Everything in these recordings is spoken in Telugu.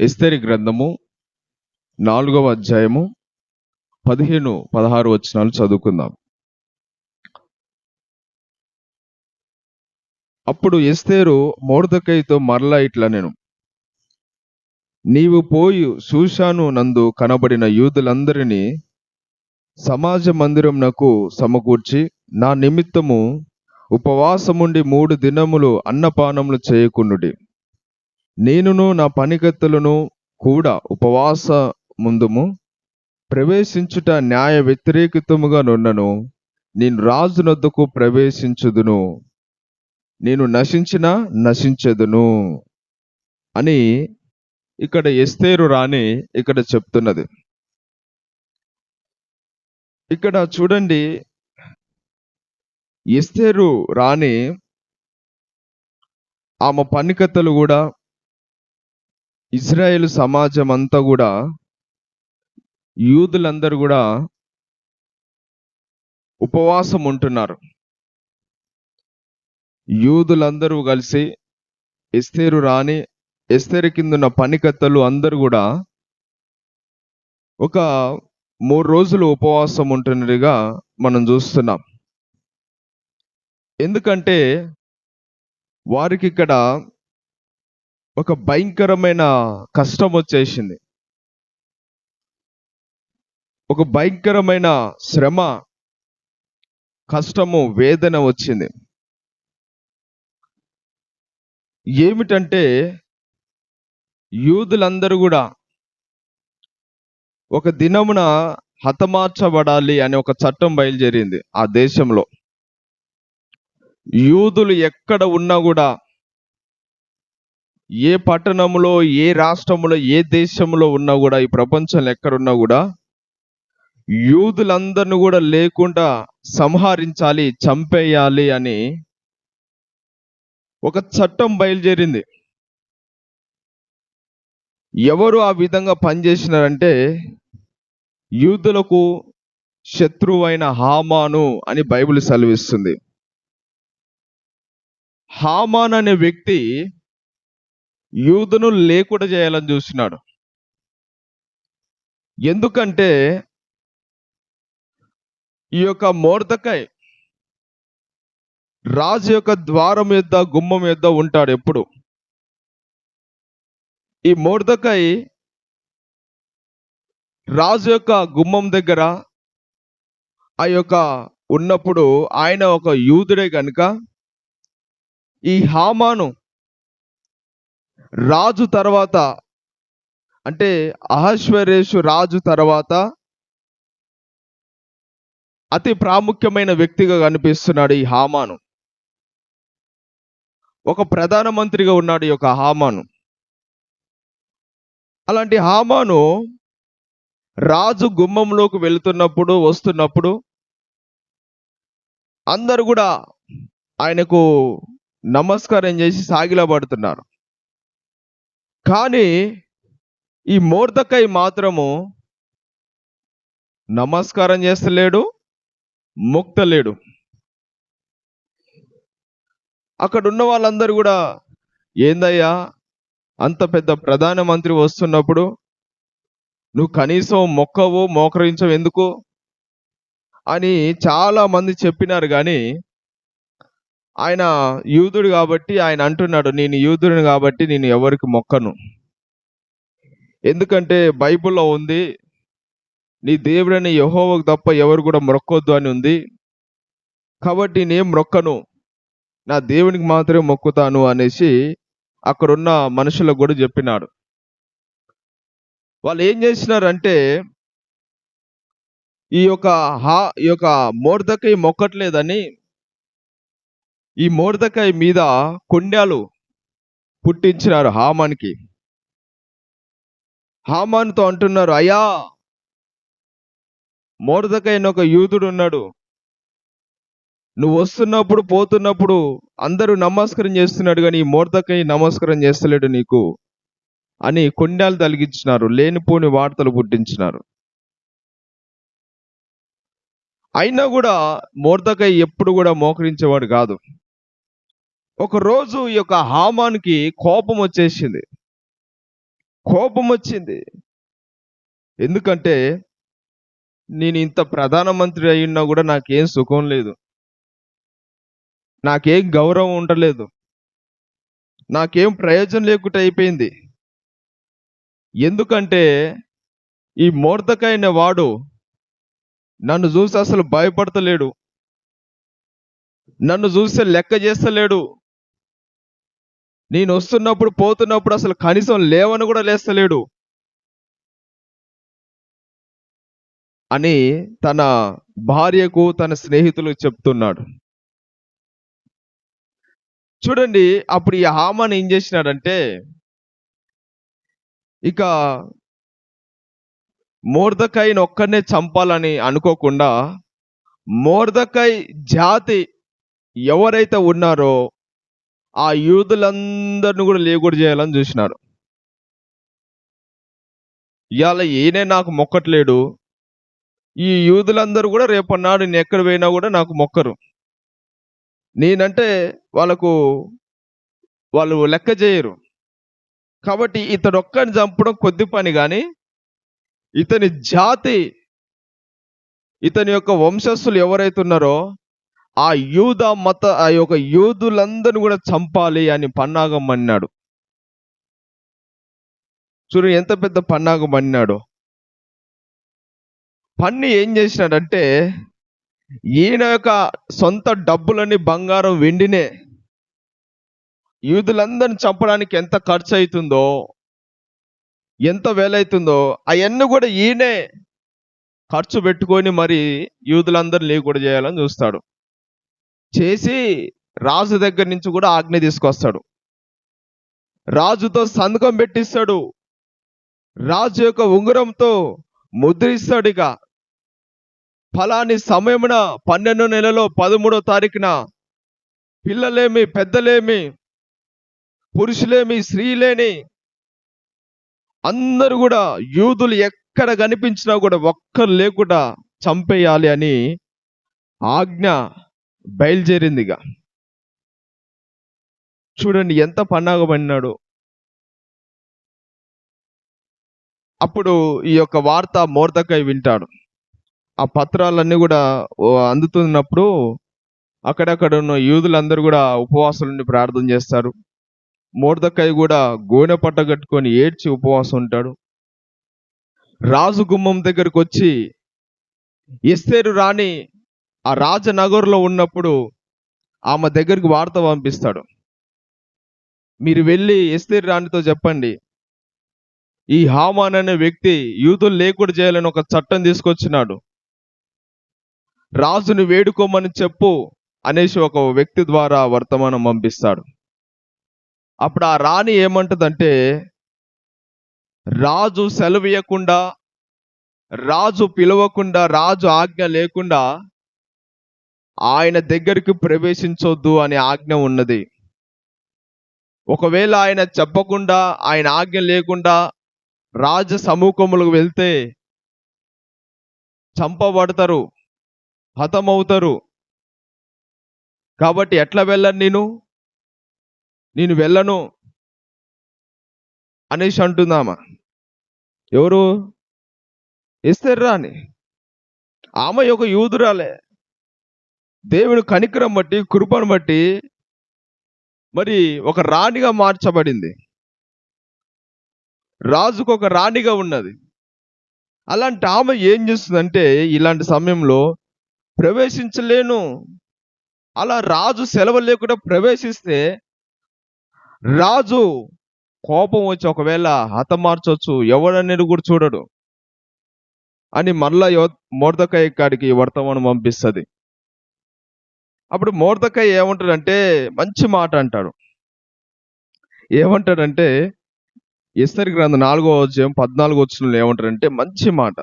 ఎస్తేరు గ్రంథము 4వ అధ్యాయము 15-16 వచనాలు చదువుకుందాం. అప్పుడు ఎస్తేరు మొర్దెకైతో మరలా ఇట్లా నేను, నీవు పోయి షూషాను నందు కనబడిన యూదులందరినీ సమాజ మందిరమునకు సమకూర్చి నా నిమిత్తము ఉపవాసముండి 3 దినములు అన్నపానములు చేయకుండుడి. నేనును నా పనికత్తెలను కూడా ఉపవాస ముందుము. ప్రవేశించుట న్యాయ వ్యతిరేకితముగా నున్నను. నేను రాజు నొద్దకు ప్రవేశించుదును, నేను నశించినా నశించెదను అని ఇక్కడ ఎస్తేరు రాణి ఇక్కడ చెప్తున్నది. ఇక్కడ చూడండి, ఎస్తేరు రాణి ఆమె పనికత్తెలు కూడా, ఇజ్రాయేల్ సమాజం అంతా కూడా, యూదులందరూ కూడా ఉపవాసం ఉంటున్నారు. యూదులందరూ కలిసి ఎస్తేరు రాణి, ఎస్తేరు కిందున్న పనికత్తెలు అందరూ కూడా ఒక 3 రోజులు ఉపవాసం ఉంటున్నట్టుగా మనం చూస్తున్నాం. ఎందుకంటే వారికి ఇక్కడ ఒక భయంకరమైన కష్టం వచ్చేసింది, ఒక భయంకరమైన శ్రమ, కష్టము, వేదన వచ్చింది. ఏమిటంటే యూదులందరూ కూడా ఒక దినమున హతమార్చబడాలి అనే ఒక చట్టం బయలుదేరింది ఆ దేశంలో. యూదులు ఎక్కడ ఉన్నా కూడా, ఏ పట్టణంలో, ఏ రాష్ట్రంలో, ఏ దేశంలో ఉన్నా కూడా, ఈ ప్రపంచంలో ఎక్కడున్నా కూడా యూదులందరిని కూడా లేకుండా సంహరించాలి, చంపేయాలి అని ఒక చట్టం బయలుదేరింది. ఎవరు ఆ విధంగా పనిచేసినారంటే యూదులకు శత్రువైన హామాను అని బైబిల్ సెలవిస్తుంది. హామాన్ అనే వ్యక్తి యూదును లేకుండా చేయాలని చూసినాడు. ఎందుకంటే ఈ యొక్క మొర్దెకై రాజు యొక్క ద్వారం యొద్ద, గుమ్మం యొద్ద ఉంటాడు ఎప్పుడు. ఈ మొర్దెకై రాజు యొక్క గుమ్మం దగ్గర ఆ యొక్క ఉన్నప్పుడు ఆయన ఒక యూదుడే కనుక, ఈ హామాను రాజు తర్వాత, అంటే అహష్వేరోషు రాజు తర్వాత అతి ప్రాముఖ్యమైన వ్యక్తిగా కనిపిస్తున్నాడు ఈ హామాను. ఒక ప్రధానమంత్రిగా ఉన్నాడు ఈ యొక్క హామాను. అలాంటి హామాను రాజు గుమ్మంలోకి వెళుతున్నప్పుడు, వస్తున్నప్పుడు అందరూ కూడా ఆయనకు నమస్కారం చేసి సాగిలపడుతున్నారు. కానీ ఈ మొర్దెకై మాత్రము నమస్కారం చేస్తలేడు, మొక్తలేడు. అక్కడ ఉన్న వాళ్ళందరూ కూడా, ఏందయ్యా అంత పెద్ద ప్రధానమంత్రి వస్తున్నప్పుడు నువ్వు కనీసం మొక్కవు, మోకరించవు ఎందుకు అని చాలా మంది చెప్పినారు. కానీ ఆయన యూదుడు కాబట్టి ఆయన అంటున్నాడు, నేను యూదుడిని కాబట్టి నేను ఎవరికి మొక్కను. ఎందుకంటే బైబిల్లో ఉంది, నీ దేవుడని యెహోవాకు తప్ప ఎవరు కూడా మొక్కొద్దు అని ఉంది. కాబట్టి నేను మొక్కను, నా దేవునికి మాత్రమే మొక్కుతాను అనేసి అక్కడున్న మనుషులకు కూడా చెప్పినాడు. వాళ్ళు ఏం చేసినారంటే ఈ యొక్క మొర్దెకై మొక్కట్లేదని ఈ మొర్దెకై మీద కొండాలు పుట్టించినారు హామానికి. హామానుతో అంటున్నారు, అయ్యా మొర్దెకై అని ఒక యూదుడు ఉన్నాడు, నువ్వు వస్తున్నప్పుడు పోతున్నప్పుడు అందరూ నమస్కారం చేస్తున్నాడు, కానీ ఈ మొర్దెకై నమస్కారం చేస్తలేడు నీకు అని కొండాలు తలిగించినారు, లేనిపోని వార్తలు పుట్టించినారు. అయినా కూడా మొర్దెకై ఎప్పుడు కూడా మోకరించేవాడు కాదు. ఒకరోజు ఈ యొక్క హామానుకి కోపం వచ్చేసింది. కోపం వచ్చింది. ఎందుకంటే నేను ఇంత ప్రధానమంత్రి అయ్యున్నా కూడా నాకేం సుఖం లేదు, నాకేం గౌరవం ఉండలేదు, నాకేం ప్రయోజనం లేకుండా అయిపోయింది. ఎందుకంటే ఈ మొర్దెకై అనే వాడు నన్ను చూసి అసలు భయపడతలేడు, నన్ను చూస్తే లెక్క చేస్తలేడు, నేను వస్తున్నప్పుడు పోతున్నప్పుడు అసలు కనీసం లేవని కూడా లేస్తలేడు అని తన భార్యకు తన స్నేహితులకు చెప్తున్నాడు. చూడండి, అప్పుడు ఈ హామాన్ ఏం చేసినాడంటే ఇక మొర్దెకైని ఒక్కనే చంపాలని అనుకోకుండా మొర్దెకై జాతి ఎవరైతే ఉన్నారో ఆ యూదులందరిని కూడా లేగుడు చేయాలని చూసినాడు. ఇవాళ ఈయనే నాకు మొక్కట్లేడు, ఈ యూదులందరూ కూడా రేపన్నాడు నేను ఎక్కడ పోయినా కూడా నాకు మొక్కరు, నేనంటే వాళ్ళు లెక్క చేయరు. కాబట్టి ఇతడు ఒక్కడిని చంపడం కొద్ది పని, కానీ ఇతని జాతి, ఇతని యొక్క వంశస్థులు ఎవరైతే ఉన్నారో ఆ యొక్క యూదులందరిని కూడా చంపాలి అని పన్నాగం అన్నాడు. చూడు ఎంత పెద్ద పన్నాగం అన్నాడు. పన్ని ఏం చేసినాడంటే ఈయన యొక్క సొంత డబ్బులని, బంగారం వెండినే యూదులందరిని చంపడానికి ఎంత ఖర్చు అవుతుందో, ఎంత వేలవుతుందో అవన్నీ కూడా ఈయనే ఖర్చు పెట్టుకొని మరి యూదులందరూ లేకుండా చేయాలని చూస్తాడు. చేసి రాజు దగ్గర నుంచి కూడా ఆజ్ఞ తీసుకొస్తాడు, రాజుతో సంతకం పెట్టిస్తాడు, రాజు యొక్క ఉంగరంతో ముద్రిస్తాడు. ఇక ఫలాని సమయమున 12వ నెలలో 13వ తారీఖున పిల్లలేమి, పెద్దలేమి, పురుషులేమి, స్త్రీలేని అందరూ కూడా యూదులు ఎక్కడ కనిపించినా కూడా ఒక్కరు లేకుండా చంపేయాలి అని ఆజ్ఞ బయలుదేరిందిగా. చూడండి ఎంత పన్నాగమన్నాడు. అప్పుడు ఈ యొక్క వార్త మొర్దెకై వింటాడు. ఆ పత్రాలన్నీ కూడా అందుతున్నప్పుడు అక్కడక్కడ ఉన్న యూదులందరూ కూడా ఉపవాసం నుండి ప్రార్థన చేస్తారు. మొర్దెకై కూడా గోనె పట్ట కట్టుకొని ఏడ్చి ఉపవాసం ఉంటాడు. రాజు గుమ్మం దగ్గరకు వచ్చి ఎస్తేరు రాణి ఆ రాజనగర్లో ఉన్నప్పుడు ఆమె దగ్గరికి వార్త పంపిస్తాడు, మీరు వెళ్ళి ఎస్తేరు రాణితో చెప్పండి, ఈ హామాన్ అనే వ్యక్తి యూదులు లేకుండా చేయాలని ఒక చట్టం తీసుకొచ్చినాడు, రాజుని వేడుకోమని చెప్పు అనేసి ఒక వ్యక్తి ద్వారా వర్తమానం పంపిస్తాడు. అప్పుడు ఆ రాణి ఏమంటదంటే, రాజు సెలవియకుండా, రాజు పిలవకుండా, రాజు ఆజ్ఞ లేకుండా ఆయన దగ్గరికి ప్రవేశించొద్దు అనే ఆజ్ఞ ఉన్నది. ఒకవేళ ఆయన చెప్పకుండా, ఆయన ఆజ్ఞ లేకుండా రాజ సముఖములకు వెళ్తే చంపబడతారు, హతమవుతారు. కాబట్టి ఎట్లా వెళ్ళను, నేను వెళ్ళను అనేసి అంటుందామా. ఎవరు? ఎస్తేరు రాణి. ఆమె ఒక యూదురాలే, దేవుని కనికరం బట్టి, కృపను బట్టి మరి ఒక రాణిగా మార్చబడింది, రాజుకు ఒక రాణిగా ఉన్నది. అలాంటి ఆమె ఏం చేస్తుందంటే ఇలాంటి సమయంలో ప్రవేశించలేను, అలా రాజు సెలవు లేకుండా ప్రవేశిస్తే రాజు కోపం వచ్చి ఒకవేళ హతమార్చొచ్చు, ఎవడనేది కూడా చూడడు అని మళ్ళా మొర్దెకై కాడికి వర్తమానం పంపిస్తుంది. అప్పుడు మొర్దెకై ఏమంటాడంటే మంచి మాట అంటాడు. ఏమంటాడంటే ఎస్తేరు గ్రంథం 4వ అధ్యాయం 14వ వచనంలో ఏమంటాడంటే మంచి మాట.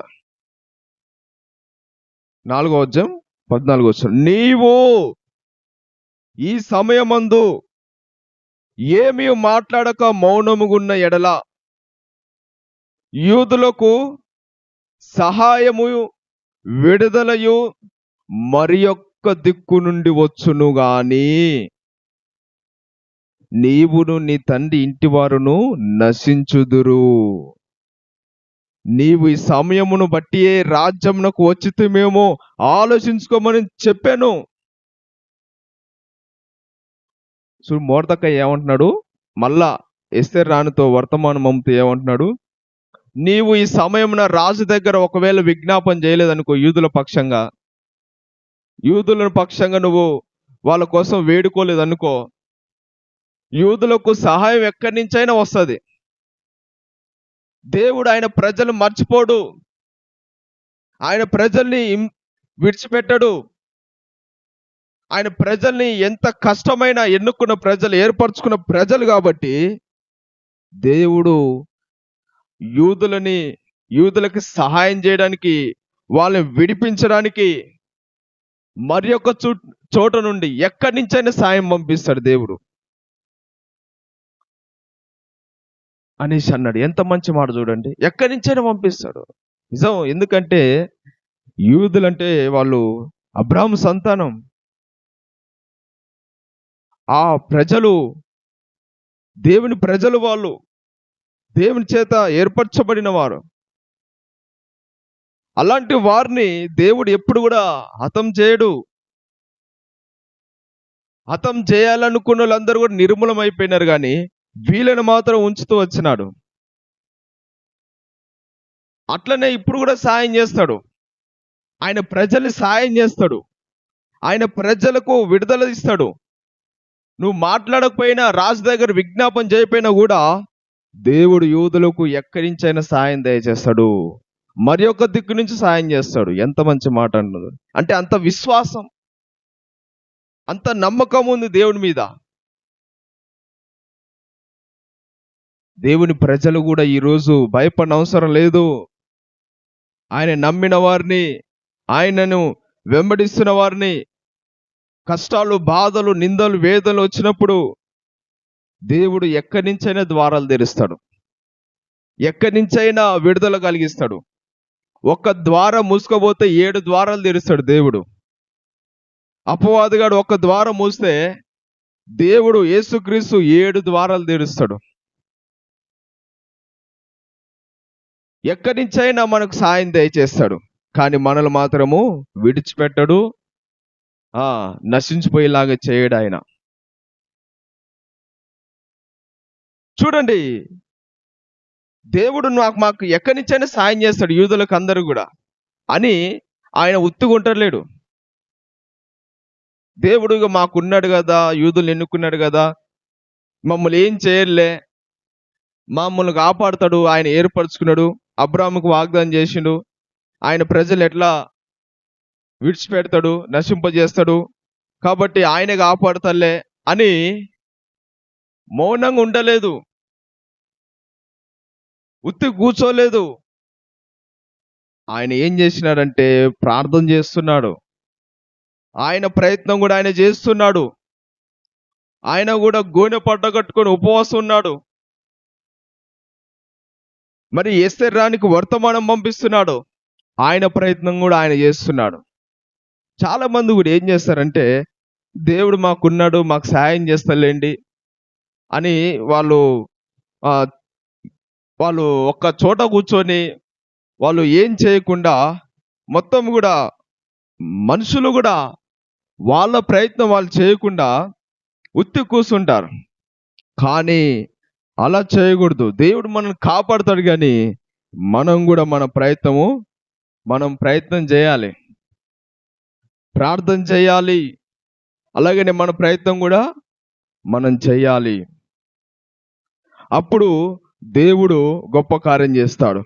4వ అధ్యాయం 14వ వచనం, నీవు ఈ సమయమందు ఏమీ మాట్లాడక మౌనముగున్న ఎడల యూదులకు సహాయము, విడుదలయు మరి ఒక్క దిక్కు నుండి వచ్చును గాని నీవును నీ తండ్రి ఇంటి వారును నశించుదురు. నీవు ఈ సమయమును బట్టి రాజ్యమునకు వచ్చితేమేమో ఆలోచించుకోమని చెప్పాను. చూడు మొర్దెకై ఏమంటున్నాడు, మళ్ళా ఎస్తేర్ రాణితో వర్తమానం పంపుతూ ఏమంటున్నాడు, నీవు ఈ సమయమున రాజు దగ్గర ఒకవేళ విజ్ఞాపన చేయలేదనుకో, యూదుల పక్షంగా నువ్వు వాళ్ళ కోసం వేడుకోలేదనుకో, యూదులకు సహాయం ఎక్కడి నుంచైనా వస్తుంది. దేవుడు ఆయన ప్రజలు మర్చిపోడు, ఆయన ప్రజల్ని విడిచిపెట్టడు. ఆయన ప్రజల్ని ఎంత కష్టమైనా ఎన్నుకున్న ప్రజలు, ఏర్పరచుకున్న ప్రజలు కాబట్టి దేవుడు యూదులకి సహాయం చేయడానికి, వాళ్ళని విడిపించడానికి మరి ఒక చోట నుండి ఎక్కడి నుంచైనా సాయం పంపిస్తాడు దేవుడు అనేసి అన్నాడు. ఎంత మంచి మాట చూడండి, ఎక్కడి నుంచైనా పంపిస్తాడు. నిజం, ఎందుకంటే యూదులంటే వాళ్ళు అబ్రాహాము సంతానం. ఆ ప్రజలు దేవుని ప్రజలు, వాళ్ళు దేవుని చేత ఏర్పరచబడిన వారు. అలాంటి వారిని దేవుడు ఎప్పుడు కూడా హతం చేయడు. హతం చేయాలనుకున్న వాళ్ళందరూ కూడా నిర్మూలం అయిపోయినారు, కానీ వీళ్ళని మాత్రం ఉంచుతూ వచ్చినాడు. అట్లనే ఇప్పుడు కూడా సాయం చేస్తాడు. ఆయన ప్రజల్ని సాయం చేస్తాడు, ఆయన ప్రజలకు విడుదల ఇస్తాడు. నువ్వు మాట్లాడకపోయినా, రాజు దగ్గర విజ్ఞాపన చేయకపోయినా కూడా దేవుడు యూదులకు ఎక్కడి నుంచైనా సాయం దయచేస్తాడు, మరి ఒక దిక్కు నుంచి సాయం చేస్తాడు. ఎంత మంచి మాట అన్నది. అంటే అంత విశ్వాసం, అంత నమ్మకం ఉంది దేవుని మీద. దేవుని ప్రజలు కూడా ఈరోజు భయపడిన అవసరం లేదు. ఆయన నమ్మిన వారిని, ఆయనను వెంబడిస్తున్న వారిని కష్టాలు, బాధలు, నిందలు, వేదనలు వచ్చినప్పుడు దేవుడు ఎక్కడి నుంచైనా ద్వారాలు తెరుస్తాడు, ఎక్కడి నుంచైనా విడుదల కలిగిస్తాడు. ఒక్క ద్వారం మూసుకోబోతే 7 ద్వారాలు తెరుస్తాడు దేవుడు. అపవాదిగాడు ఒక్క ద్వారం మూస్తే దేవుడు యేసుక్రీస్తు 7 ద్వారాలు తెరుస్తాడు. ఎక్కడి నుంచైనా మనకు సాయం దయచేస్తాడు, కానీ మనల్ని మాత్రము విడిచిపెట్టడు, నశించిపోయేలాగా చేయడు ఆయన. చూడండి, దేవుడు మాకు ఎక్కడి నుంచైనా సాయం చేస్తాడు, యూదులకు అందరూ కూడా అని ఆయన ఉత్తుకుంటలేడు. దేవుడు మాకున్నాడు కదా, యూదులు ఎన్నుకున్నాడు కదా, మమ్మల్ని ఏం చేయలే, మమ్మల్ని కాపాడుతాడు, ఆయన ఏర్పరచుకున్నాడు, అబ్రాహాముకు వాగ్దానం చేసిండు, ఆయన ప్రజలు ఎట్లా విడిచిపెడతాడు, నశింపజేస్తాడు, కాబట్టి ఆయన కాపాడుతలే అని మౌనంగా ఉండలేదు, ఉత్తి కూర్చోలేదు. ఆయన ఏం చేసినాడంటే ప్రార్థన చేస్తున్నాడు. ఆయన ప్రయత్నం కూడా ఆయన చేస్తున్నాడు. ఆయన కూడా గోనె పట్ట కట్టుకొని ఉపవాసం ఉన్నాడు. మరి ఎస్తేర్ రాణికి వర్తమానం పంపిస్తున్నాడు. ఆయన ప్రయత్నం కూడా ఆయన చేస్తున్నాడు. చాలా మంది కూడా ఏం చేస్తారంటే, దేవుడు మాకున్నాడు, మాకు సాయం చేస్తలేండి అని వాళ్ళు ఒక్క చోట కూర్చొని వాళ్ళు ఏం చేయకుండా, మొత్తం కూడా మనుషులు కూడా వాళ్ళ ప్రయత్నం వాళ్ళు చేయకుండా ఉత్తి కూర్చుంటారు. కానీ అలా చేయకూడదు. దేవుడు మనల్ని కాపాడుతాడు, కానీ మనం కూడా మనం ప్రయత్నం చేయాలి, ప్రార్థన చేయాలి. అలాగనే మన ప్రయత్నం కూడా మనం చేయాలి. అప్పుడు దేవుడు గొప్ప కార్యం చేస్తాడు.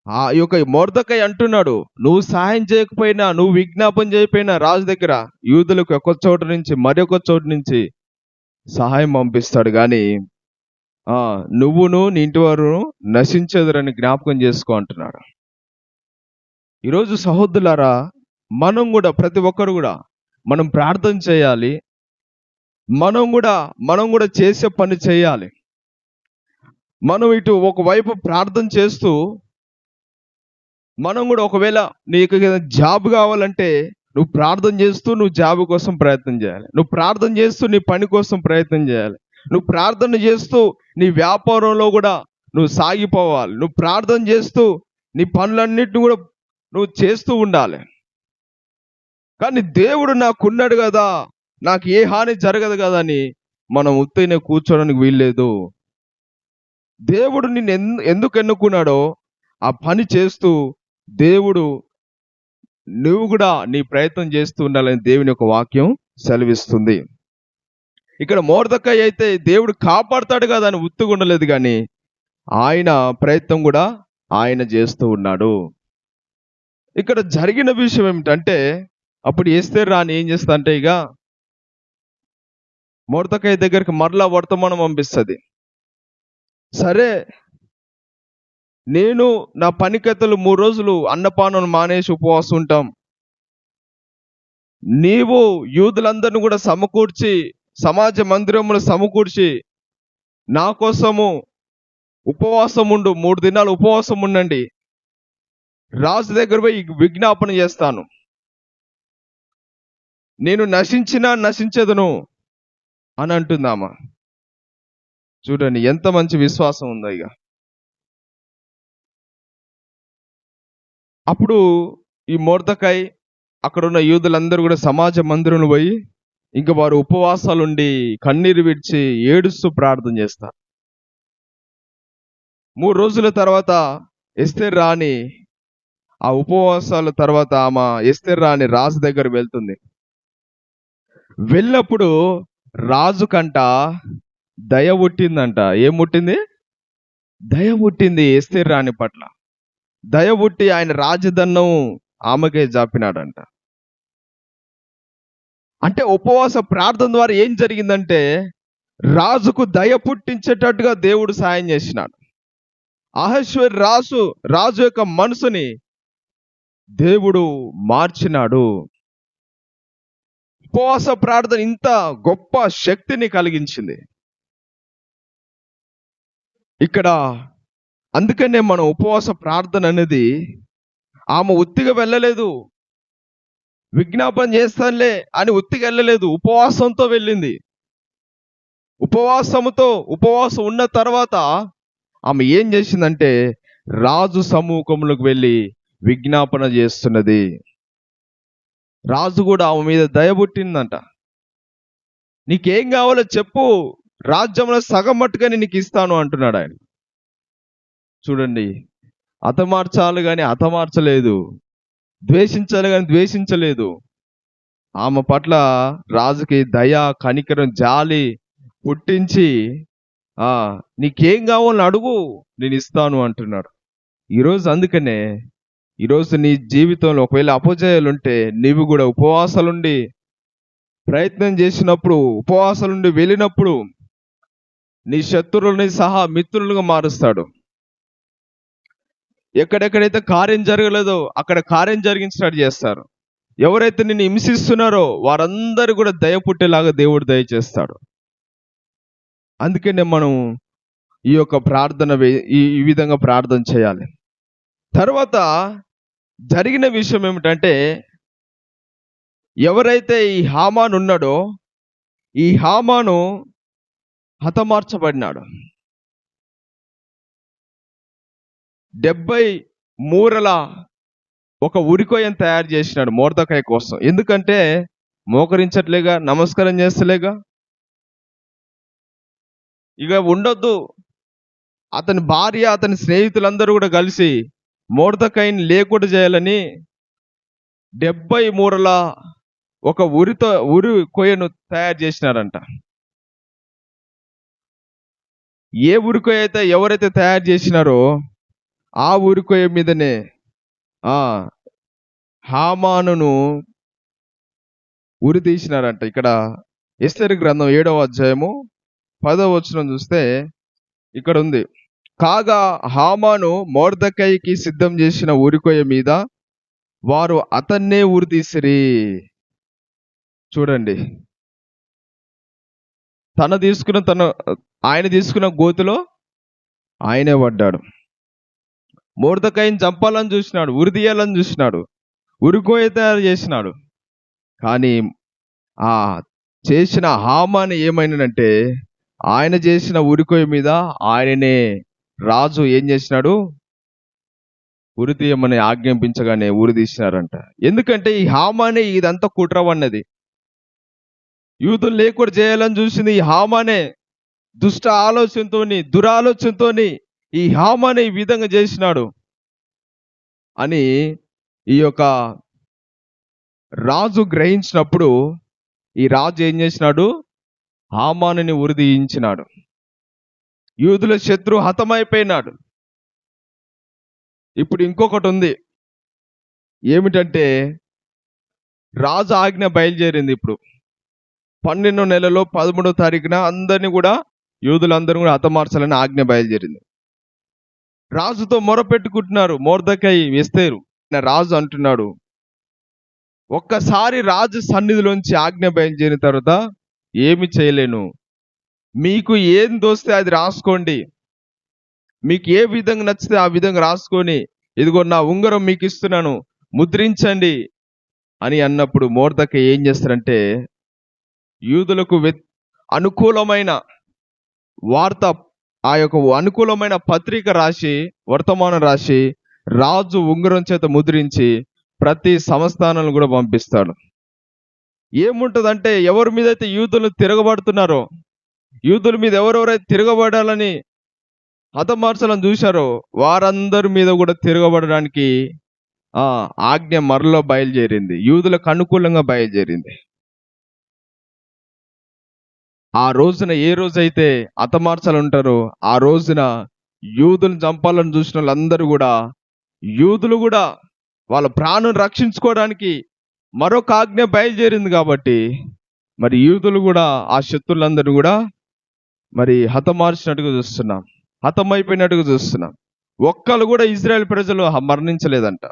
ఆ యొక్క మొర్దెకై అంటున్నాడు, నువ్వు సహాయం చేయకపోయినా, నువ్వు విజ్ఞాపన చేయకపోయినా రాజు దగ్గర యూదులకు ఒక చోట నుంచి మరొక చోట నుంచి సహాయం పంపిస్తాడు, కానీ నువ్వును నీ ఇంటి వారు నశించెదరని జ్ఞాపకం చేసుకో అంటున్నాడు. ఈరోజు సహోదరులారా, మనం కూడా, ప్రతి ఒక్కరు కూడా మనం ప్రార్థన చేయాలి. మనం కూడా చేసే పని చేయాలి. మనం ఇటు ఒకవైపు ప్రార్థన చేస్తూ, మనం కూడా ఒకవేళ నీకు జాబ్ కావాలంటే నువ్వు ప్రార్థన చేస్తూ నువ్వు జాబ్ కోసం ప్రయత్నం చేయాలి. నువ్వు ప్రార్థన చేస్తూ నీ పని కోసం ప్రయత్నం చేయాలి. నువ్వు ప్రార్థన చేస్తూ నీ వ్యాపారంలో కూడా నువ్వు సాగిపోవాలి. నువ్వు ప్రార్థన చేస్తూ నీ పనులన్నిటిని కూడా నువ్వు చేస్తూ ఉండాలి. కానీ దేవుడు నాకున్నాడు కదా, నాకు ఏ హాని జరగదు కదా అని మనం ఉత్తైనే కూర్చోడానికి వీల్లేదు. దేవుడు నిన్ను ఎందుకు ఎన్నుకున్నాడో ఆ పని చేస్తూ దేవుడు నువ్వు కూడా నీ ప్రయత్నం చేస్తూ ఉండాలని దేవుని యొక్క వాక్యం సెలవిస్తుంది. ఇక్కడ మొర్దెకై అయితే దేవుడు కాపాడుతాడు కదా అని ఉత్తుగా ఉండలేదు, కానీ ఆయన ప్రయత్నం కూడా ఆయన చేస్తూ ఉన్నాడు. ఇక్కడ జరిగిన విషయం ఏమిటంటే, అప్పుడు ఎస్తేరు రాణి ఏం చేస్తా అంటే, ఇక మొర్దెకై దగ్గరికి మరలా వర్తమానం పంపిస్తుంది. సరే, నేను నా పనికత్తెలు 3 రోజులు అన్నపానం మానేసి ఉపవాసం ఉంటాం. నీవు యూదులందరిని కూడా సమకూర్చి సమాజ మందిరమును సమకూర్చి నా కోసము ఉపవాసం ఉండు, 3 దినాలు ఉపవాసం ఉండండి. రాజు దగ్గర పోయి విజ్ఞాపన చేస్తాను. నేను నశించినా నశించదును అని అంటుందామా. చూడండి ఎంత మంచి విశ్వాసం ఉందో. ఇక అప్పుడు ఈ మొర్దెకై అక్కడ ఉన్న యూదులందరూ కూడా సమాజ మందిరంలో పోయి ఇంకా వారు ఉపవాసాలుండి కన్నీరు విడిచి ఏడుస్తూ ప్రార్థన చేస్తారు. 3 రోజుల తర్వాత ఎస్తేరు రాణి, ఆ ఉపవాసాల తర్వాత ఎస్తేరు రాణి రాజు దగ్గర వెళ్తుంది. వెళ్ళినప్పుడు రాజు కంట దయ పుట్టిందంట. ఏం పుట్టింది? దయ పుట్టింది ఎస్తేరు రాణి పట్ల. దయ పుట్టి ఆయన రాజదన్నం ఆమెకే జాపినాడంట. అంటే ఉపవాస ప్రార్థన ద్వారా ఏం జరిగిందంటే, రాజుకు దయ పుట్టించేటట్టుగా దేవుడు సాయం చేసినాడు. అహశ్వేరు రాజు యొక్క మనసుని దేవుడు మార్చినాడు. ఉపవాస ప్రార్థన ఇంత గొప్ప శక్తిని కలిగించింది. ఇక్కడ అందుకనే మనం ఉపవాస ప్రార్థన అనేది, ఆమె ఉత్తిగా వెళ్ళలేదు, విజ్ఞాపన చేస్తానులే అని ఉత్తిగా వెళ్ళలేదు, ఉపవాసంతో వెళ్ళింది. ఉపవాసం ఉన్న తర్వాత ఆమె ఏం చేసిందంటే, రాజు సమూహంలోకి వెళ్ళి విజ్ఞాపన చేస్తున్నది. రాజు కూడా ఆమె మీద దయ పుట్టిందంట. నీకేం కావాలో చెప్పు, రాజ్యంలో సగం మట్టుగానే నీకు ఇస్తాను అంటున్నాడు ఆయన. చూడండి, హతమార్చాలి కానీ హతమార్చలేదు, ద్వేషించాలి కానీ ద్వేషించలేదు. ఆమె పట్ల రాజుకి దయ, కనికరం, జాలి పుట్టించి నీకేం కావాలని అడుగు, నేను ఇస్తాను అంటున్నాడు. అందుకనే ఈరోజు నీ జీవితంలో ఒకవేళ అపజయాలు ఉంటే, నీవు కూడా ఉపవాసాలుండి ప్రయత్నం చేసినప్పుడు, ఉపవాసాలుండి వెళ్ళినప్పుడు నీ శత్రువులని సహా మిత్రులుగా మారుస్తాడు. ఎక్కడెక్కడైతే కార్యం జరగలేదో అక్కడ కార్యం జరిగించినట్టు చేస్తారు. ఎవరైతే నిన్ను హింసిస్తున్నారో వారందరూ కూడా దయ పుట్టేలాగా దేవుడు దయచేస్తాడు. అందుకనే మనం ఈ యొక్క ప్రార్థన ఈ విధంగా ప్రార్థన చేయాలి. తర్వాత జరిగిన విషయం ఏమిటంటే, ఎవరైతే ఈ హామాను ఉన్నాడో, ఈ హామాను హతమార్చబడినాడు. 70 మూరల ఒక ఉరికొయ్యను తయారు చేసినాడు మొర్దెకై కోసం. ఎందుకంటే మోకరించట్లేగా, నమస్కారం చేస్తలేగా, ఇక ఉండొద్దు. అతని భార్య, అతని స్నేహితులందరూ కూడా కలిసి మొర్దెకైని లేకుండా చేయాలని 70 మూరల ఒక ఉరి కొయ్యను తయారు చేసినారంట. ఏ ఉరికొయ్య అయితే ఎవరైతే తయారు చేసినారో ఆ ఉరికొయ్య మీదనే హామానును ఉరి తీసినారంట. ఇక్కడ ఎస్తేరు గ్రంథం 7వ అధ్యాయము 10వ వచనం చూస్తే ఇక్కడ ఉంది, కాగా హామాను మొర్దెకైకి సిద్ధం చేసిన ఉరికొయ్య మీద వారు అతన్నే ఉరి తీసిరి. చూడండి, ఆయన తీసుకున్న గోతిలో ఆయనే పడ్డాడు. మొర్దెకైని చంపాలని చూసినాడు, ఉరి తీయాలని చూసినాడు, ఉరికొయ్య తయారు చేసినాడు. కానీ ఆ చేసిన హామాను ఏమైనాడంటే, ఆయన చేసిన ఉరికొయ్య మీద ఆయననే రాజు ఏం చేసినాడు, ఉరి తీయమని ఆజ్ఞాపించగానే ఉరి తీసినారంట. ఎందుకంటే ఈ హామానే ఇదంతా కుట్రవన్నది. యూదులు లేకుండా చేయాలని చూసింది ఈ హామానే. దుష్ట ఆలోచనతోని, దురాలోచనతోని ఈ హామానే ఈ విధంగా చేసినాడు అని ఈ యొక్క రాజు గ్రహించినప్పుడు, ఈ రాజు ఏం చేసినాడు, హామానుని ఉరిదీయించినాడు. యూదుల శత్రు హతమైపోయినాడు. ఇప్పుడు ఇంకొకటి ఉంది. ఏమిటంటే, రాజు ఆజ్ఞ బయలుదేరింది. ఇప్పుడు 12వ నెలలో 13వ తారీఖున అందరినీ కూడా, యూదులందరూ కూడా హతమార్చాలని ఆజ్ఞ బయలుదేరింది. రాజుతో మొరపెట్టుకుంటున్నారు మొర్దెకై, ఎస్తేరు. రాజు అంటున్నాడు, ఒక్కసారి రాజు సన్నిధిలోంచి ఆజ్ఞ బయలుదేరిన తర్వాత ఏమి చేయలేను, మీకు ఏం దోస్తే అది రాసుకోండి, మీకు ఏ విధంగా నచ్చితే ఆ విధంగా రాసుకొని, ఇదిగో నా ఉంగరం మీకు ఇస్తున్నాను, ముద్రించండి అని అన్నప్పుడు మొర్దెకై ఏం చేస్తారంటే, యూదులకు అనుకూలమైన వార్త, ఆ యొక్క అనుకూలమైన పత్రిక రాసి, వర్తమానం రాసి, రాజు ఉంగరం చేత ముద్రించి ప్రతి సంస్థానాలను కూడా పంపిస్తాడు. ఏముంటదంటే, ఎవరి మీద అయితే యూదులు తిరగబడుతున్నారో, యూదుల మీద ఎవరెవరైతే తిరగబడాలని హతమార్చాలని చూశారో వారందరి మీద కూడా తిరగబడడానికి ఆజ్ఞ మరలో బయలుదేరింది. యూదులకు అనుకూలంగా బయలుదేరింది. ఆ రోజున ఏ రోజైతే హతమార్చాలు ఉంటారో ఆ రోజున యూదులను చంపాలని చూసిన వాళ్ళందరూ కూడా, యూదులు కూడా వాళ్ళ ప్రాణం రక్షించుకోవడానికి మరొక ఆజ్ఞ బయలుదేరింది కాబట్టి, మరి యూదులు కూడా ఆ శత్రులందరూ కూడా మరి హతమార్చినట్టుగా చూస్తున్నాం, హతమైపోయినట్టుగా చూస్తున్నాం. ఒక్కరు కూడా ఇజ్రాయెల్ ప్రజలు మరణించలేదంట.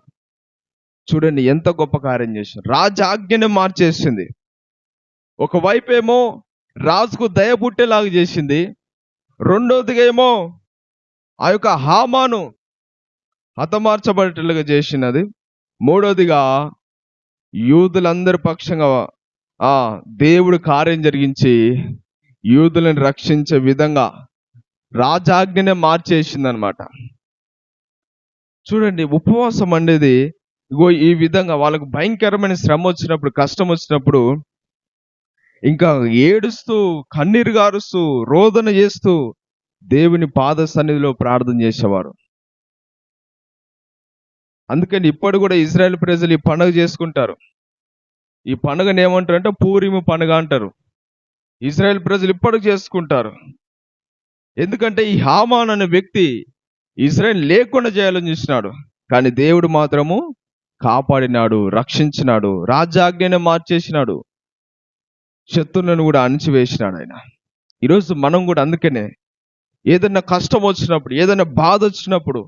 చూడండి ఎంత గొప్ప కార్యం చేశారు. రాజు ఆజ్ఞను మార్చేసింది. ఒకవైపు ఏమో రాజుకు దయ పుట్టేలాగా చేసింది, రెండోదిగా ఏమో ఆ యొక్క హామాను హతమార్చబడేట్లుగా చేసినది, మూడోదిగా యూదులందరి పక్షంగా దేవుడు కార్యం జరిగించి యూదులను రక్షించే విధంగా రాజాజ్ఞనే మార్చేసింది అనమాట. చూడండి, ఉపవాసం అనేది ఇగో ఈ విధంగా వాళ్ళకు భయంకరమైన శ్రమ వచ్చినప్పుడు, కష్టం వచ్చినప్పుడు ఇంకా ఏడుస్తూ, కన్నీరు గారుస్తూ, రోదన చేస్తూ దేవుని పాద సన్నిధిలో ప్రార్థన చేసేవారు. అందుకని ఇప్పుడు కూడా ఇజ్రాయెల్ ప్రజలు ఈ పండుగ చేసుకుంటారు. ఈ పండుగను ఏమంటారు అంటే పూరిము పండుగ అంటారు. ఇజ్రాయెల్ ప్రజలు ఇప్పటికి చేసుకుంటారు. ఎందుకంటే ఈ హామాన్ అనే వ్యక్తి ఇజ్రాయెల్ లేకుండా చేయాలని చూసినాడు, కానీ దేవుడు మాత్రము కాపాడినాడు, రక్షించినాడు, రాజ్యాజ్ఞను మార్చేసినాడు, శత్రువులను కూడా అణిచివేసినాడు ఆయన. ఈరోజు మనం కూడా అందుకనే ఏదైనా కష్టం వచ్చినప్పుడు, ఏదైనా బాధ వచ్చినప్పుడు,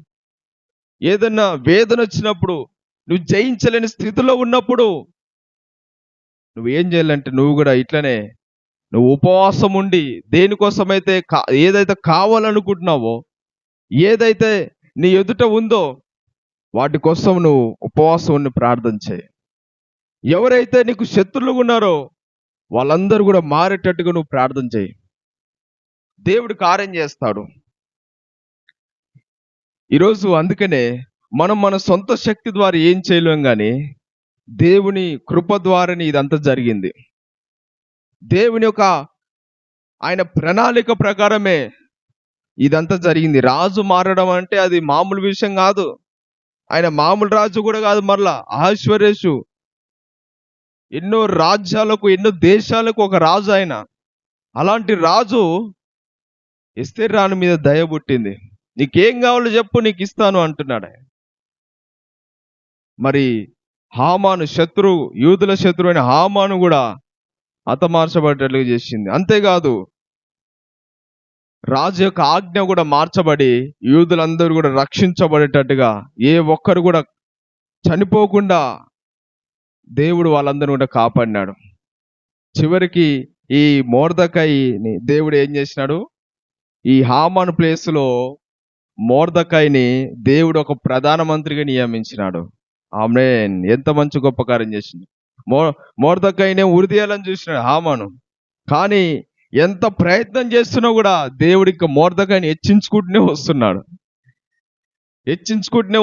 ఏదైనా వేదన వచ్చినప్పుడు, నువ్వు జయించలేని స్థితిలో ఉన్నప్పుడు నువ్వేం చేయాలంటే, నువ్వు కూడా ఇట్లనే నువ్వు ఉపవాసం ఉండి దేనికోసమైతే ఏదైతే కావాలనుకుంటున్నావో, ఏదైతే నీ ఎదుట ఉందో వాటి కోసం నువ్వు ఉపవాసం ఉండి ప్రార్థన చేయి. ఎవరైతే నీకు శత్రువులు ఉన్నారో వాళ్ళందరూ కూడా మారేటట్టుగా నువ్వు ప్రార్థన చేయి. దేవుడు కార్యం చేస్తాడు. ఈరోజు అందుకనే మనం మన సొంత శక్తి ద్వారా ఏం చేయలేం, కానీ దేవుని కృప ద్వారానే ఇదంతా జరిగింది. దేవుని యొక్క ఆయన ప్రణాళిక ప్రకారమే ఇదంతా జరిగింది. రాజు మారడం అంటే అది మామూలు విషయం కాదు. ఆయన మామూలు రాజు కూడా కాదు. మరలా అహష్వేరోషు ఎన్నో రాజ్యాలకు, ఎన్నో దేశాలకు ఒక రాజు ఆయన. అలాంటి రాజు ఎస్తేరు రాణి మీద దయ పుట్టింది. నీకేం కావాలో చెప్పు, నీకు ఇస్తాను అంటున్నాడు ఆయన. మరి హామాను యూదుల శత్రువు అయిన హామాను కూడా హతమార్చబడేట్లుగా చేసింది. అంతేకాదు, రాజు యొక్క ఆజ్ఞ కూడా మార్చబడి యూదులందరూ కూడా రక్షించబడేటట్టుగా, ఏ ఒక్కరు కూడా చనిపోకుండా దేవుడు వాళ్ళందరూ కూడా కాపాడినాడు. చివరికి ఈ మొర్దెకైని దేవుడు ఏం చేసినాడు, ఈ హామాను ప్లేస్లో మొర్దెకైని దేవుడు ఒక ప్రధానమంత్రిగా నియమించినాడు. ఆమేన్. ఎంత మంచి గొప్ప కార్యం చేసింది. మో మొర్దెకైనే ఉరి తీయాలని చూసినాడు హామాను. కానీ ఎంత ప్రయత్నం చేస్తున్నా కూడా దేవుడు ఇంకా మొర్దెకైని హెచ్చించుకుంటూనే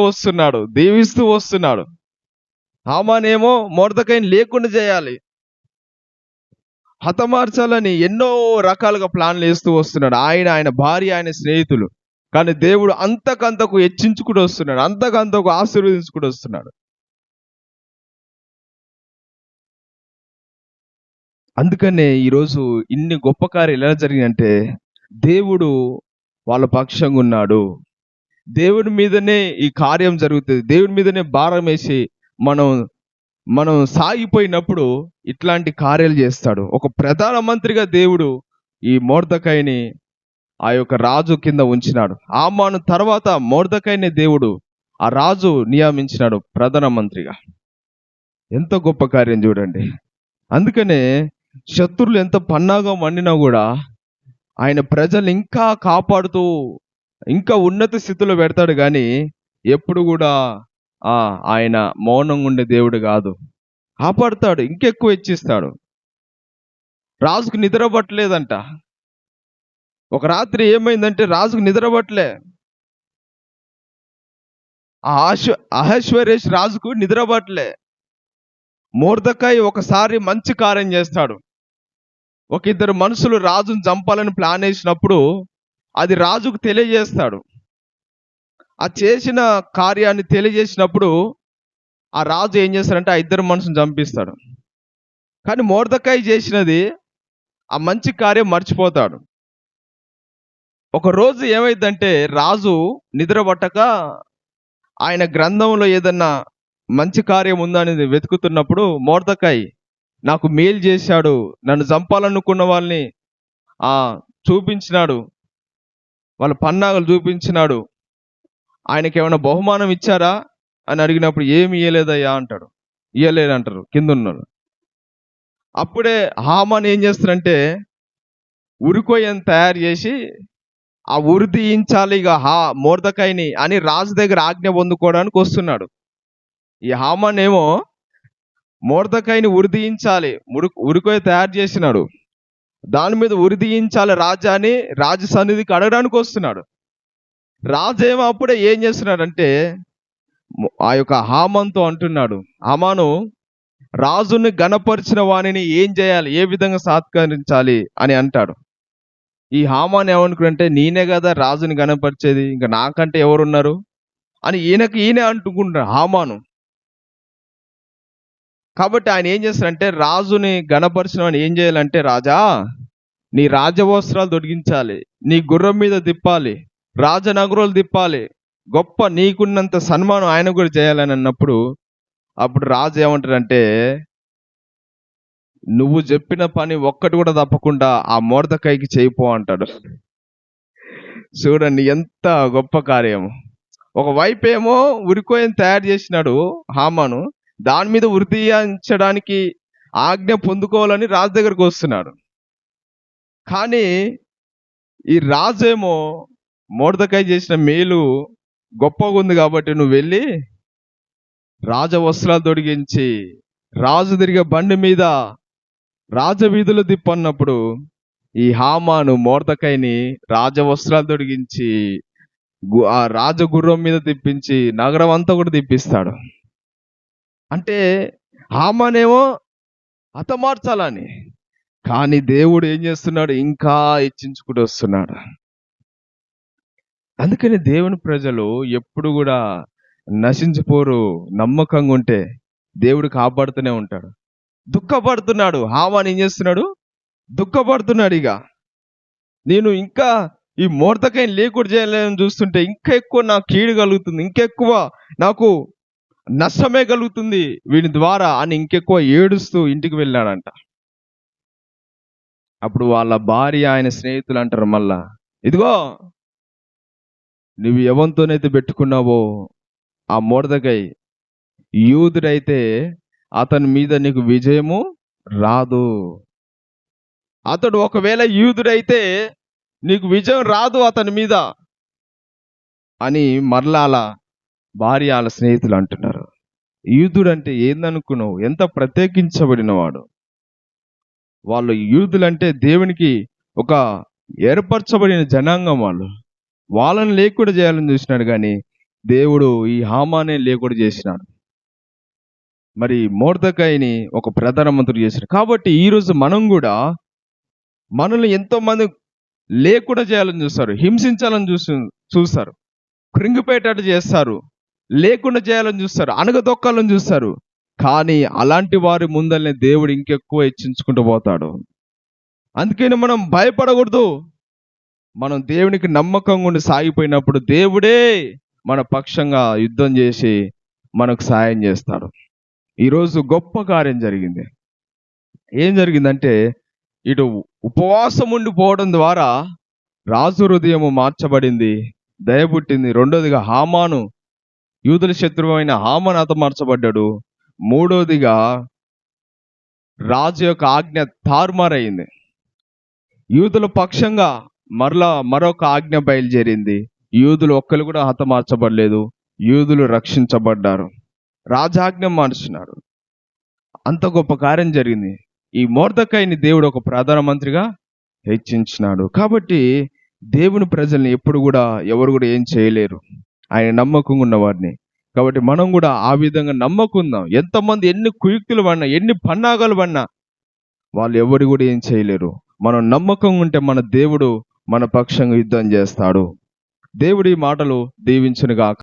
వస్తున్నాడు, దీవిస్తూ వస్తున్నాడు. హామానేమో మొర్దెకైని లేకుండా చేయాలి, హతమార్చాలని ఎన్నో రకాలుగా ప్లాన్లు వేస్తూ వస్తున్నాడు ఆయన భార్య, ఆయన స్నేహితులు. కానీ దేవుడు అంతకంతకు హెచ్చించుకుంటూ వస్తున్నాడు, అంతకంతకు ఆశీర్వదించుకుంటూ వస్తున్నాడు. అందుకనే ఈరోజు ఇన్ని గొప్ప కార్యాలు ఎలా జరిగినాయంటే దేవుడు వాళ్ళ పక్షంగా ఉన్నాడు. దేవుడి మీదనే ఈ కార్యం జరుగుతుంది. దేవుడి మీదనే భారం వేసి మనం సాగిపోయినప్పుడు ఇట్లాంటి కార్యాలు చేస్తాడు. ఒక ప్రధానమంత్రిగా దేవుడు ఈ మొర్దెకైని ఆ యొక్క రాజు కింద ఉంచినాడు. హామాను తర్వాత మొర్దెకైని దేవుడు ఆ రాజు నియమించినాడు ప్రధానమంత్రిగా. ఎంత గొప్ప కార్యం చూడండి. అందుకనే శత్రువులు ఎంత పన్నాగం వండినా కూడా ఆయన ప్రజలు ఇంకా కాపాడుతూ ఇంకా ఉన్నత స్థితిలో పెడతాడు. కానీ ఎప్పుడు కూడా ఆయన మౌనంగా ఉండే దేవుడు కాదు, కాపాడుతాడు, ఇంకెక్కువ హెచ్చిస్తాడు. రాజుకు నిద్ర పట్టలేదంట. ఒక రాత్రి ఏమైందంటే రాజుకు నిద్ర పట్టలే. అహశ్వరేష్ రాజుకు నిద్ర పట్టలే. మొర్దెకై ఒకసారి మంచి కార్యం చేస్తాడు. ఒక ఇద్దరు మనుషులు రాజును చంపాలని ప్లాన్ వేసినప్పుడు అది రాజుకు తెలియజేస్తాడు. ఆ చేసిన కార్యాన్ని తెలియజేసినప్పుడు ఆ రాజు ఏం చేస్తాడంటే ఆ ఇద్దరు మనుషులను చంపిస్తాడు. కానీ మొర్దెకై చేసినది ఆ మంచి కార్యం మర్చిపోతాడు. ఒక రోజు ఏమైందంటే రాజు నిద్ర పట్టక ఆయన గ్రంథంలో ఏదన్నా మంచి కార్యం ఉందనేది వెతుకుతున్నప్పుడు మొర్దెకై నాకు మేలు చేశాడు, నన్ను చంపాలనుకున్న వాళ్ళని చూపించినాడు, వాళ్ళ పన్నాగలు చూపించినాడు, ఆయనకి ఏమైనా బహుమానం ఇచ్చారా అని అడిగినప్పుడు ఏమి ఇయ్యలేదయ్యా అంటాడు. ఇయ్యలేదంటారు కింద ఉన్నారు. అప్పుడే హామాను ఏం చేస్తారంటే ఉరికొయ్యను తయారు చేసి ఆ ఉరి తీయించాలి ఇక మొర్దెకైని అని రాజు దగ్గర ఆజ్ఞ పొందుకోవడానికి వస్తున్నాడు. ఈ హామాను ఏమో మొర్దెకైని ఉరి తీయించాలి, ఉరికొయ్య తయారు చేసినాడు, దాని మీద ఉరి తీయించాలి రాజా అని రాజు సన్నిధికి అడగడానికి వస్తున్నాడు. రాజు ఏమో అప్పుడే ఏం చేస్తున్నాడంటే ఆ యొక్క హామానుతో అంటున్నాడు, హామాను రాజుని గణపరిచిన వాణిని ఏం చేయాలి, ఏ విధంగా సత్కరించాలి అని అంటాడు. ఈ హామాను ఏమనుకుంటే నేనే కదా రాజుని గణపరిచేది, ఇంకా నాకంటే ఎవరున్నారు అని ఈయనే అంటుకుంటాడు హామాను. కాబట్టి ఆయన ఏం చేస్తాడంటే రాజుని గణపరిచిన వాడిని ఏం చేయాలంటే, రాజా నీ రాజవస్త్రాలు తొడిగించాలి, నీ గుర్రం మీద తిప్పాలి, రాజనగరాలు తిప్పాలి, గొప్ప నీకున్నంత సన్మానం ఆయన కూడా చేయాలని అన్నప్పుడు అప్పుడు రాజు ఏమంటాడంటే నువ్వు చెప్పిన పని ఒక్కటి కూడా తప్పకుండా ఆ మొర్దెకైకి చేయిపో అంటాడు. చూడండి ఎంత గొప్ప కార్యం. ఒకవైపు ఏమో ఉరికొయ్యను తయారు చేసినాడు హామాను, దాని మీద ఉరి తీయించడానికి ఆజ్ఞ పొందుకోవాలని రాజు దగ్గరకు వస్తున్నాడు. కానీ ఈ రాజు ఏమో మొర్దెకై చేసిన మేలు గొప్పగా ఉంది కాబట్టి నువ్వు వెళ్ళి రాజవస్త్రాలు తొడిగించి రాజు తిరిగే బండి మీద రాజవీధులు తిప్పన్నప్పుడు ఈ హామాను మొర్దెకైని రాజవస్త్రాలు తొడిగించి ఆ రాజగుర్రం మీద తిప్పించి నగరం అంతా కూడా తిప్పిస్తాడు. అంటే హామానేమో హతమార్చాలని, కానీ దేవుడు ఏం చేస్తున్నాడు, ఇంకా హెచ్చించుకుంటూ వస్తున్నాడు. అందుకని దేవుని ప్రజలు ఎప్పుడు కూడా నశించిపోరు. నమ్మకంగా ఉంటే దేవుడు కాపాడుతూనే ఉంటాడు. దుఃఖపడుతున్నాడు హామాను, ఏం చేస్తున్నాడు, దుఃఖపడుతున్నాడు. ఇక నేను ఇంకా ఈ మొర్దెకైని లేకుండా చేయాలని చూస్తుంటే ఇంకా ఎక్కువ నాకు కీడు కలుగుతుంది, ఇంకెక్కువ నాకు నష్టమే కలుగుతుంది వీని ద్వారా అని ఇంకెక్కువ ఏడుస్తూ ఇంటికి వెళ్ళాడంట. అప్పుడు వాళ్ళ భార్య ఆయన స్నేహితులు అంటారు మళ్ళా, ఇదిగో నువ్వు ఎవరితోనైతే పెట్టుకున్నావో ఆ మొర్దెకై యూదుడైతే అతని మీద నీకు విజయము రాదు, అతడు ఒకవేళ యూదుడైతే నీకు విజయం రాదు అతని మీద అని మరలా భార్య వాళ్ళ స్నేహితులు అంటున్నారు. యూదుడు అంటే ఏందనుకున్నావు? ఎంత ప్రత్యేకించబడినవాడు. వాళ్ళు యూదులంటే దేవునికి ఒక ఏర్పరచబడిన జనాంగం వాళ్ళు. వాళ్ళని లేకుండా చేయాలని చూసినాడు కానీ దేవుడు ఈ హామానే లేకుండా చేసినాడు. మరి మొర్దెకైని ఒక ప్రధానమంత్రి చేశాడు. కాబట్టి ఈరోజు మనం కూడా మనల్ని ఎంతో మంది లేకుండా చేయాలని చూస్తారు, హింసించాలని చూస్తారు, కృంగిపోయేటట్టు చేస్తారు, లేకుండా చేయాలని చూస్తారు, అణగదొక్కాలని చూస్తారు. కానీ అలాంటి వారి ముందల్నే దేవుడు ఇంకెక్కువ హెచ్చించుకుంటూ పోతాడు. అందుకని మనం భయపడకూడదు. మనం దేవునికి నమ్మకంగా ఉండి సాగిపోయినప్పుడు దేవుడే మన పక్షంగా యుద్ధం చేసి మనకు సాయం చేస్తాడు. ఈరోజు గొప్ప కార్యం జరిగింది. ఏం జరిగిందంటే, ఇటు ఉపవాసం ఉండిపోవడం ద్వారా రాజు హృదయము మార్చబడింది, దయ పుట్టింది. రెండోదిగా హామాను, యూదుల శత్రువైన హామాను హతమార్చబడ్డాడు. మూడోదిగా రాజు యొక్క ఆజ్ఞ తారుమారైంది. యూదుల పక్షంగా మరొక ఆజ్ఞ బయలుదేరింది. యూదులు ఒక్కరు కూడా హతమార్చబడలేదు, యూదులు రక్షించబడ్డారు. రాజాజ్ఞ మార్చినారు. అంత గొప్ప కార్యం జరిగింది. ఈ మొర్దెకైని దేవుడు ఒక ప్రధానమంత్రిగా హెచ్చించినాడు. కాబట్టి దేవుని ప్రజల్ని ఎప్పుడు కూడా ఎవరు కూడా ఏం చేయలేరు, ఆయన నమ్మకంగా ఉన్న వారిని. కాబట్టి మనం కూడా ఆ విధంగా నమ్మకుందాం. ఎంతమంది ఎన్ని కుయుక్తులు పడినా, ఎన్ని పన్నాగాలు పడినా వాళ్ళు ఎవరు కూడా ఏం చేయలేరు. మనం నమ్మకంగా ఉంటే మన దేవుడు మన పక్షంగా యుద్ధం చేస్తాడు. దేవుడి మాటలు దీవించునుగాక.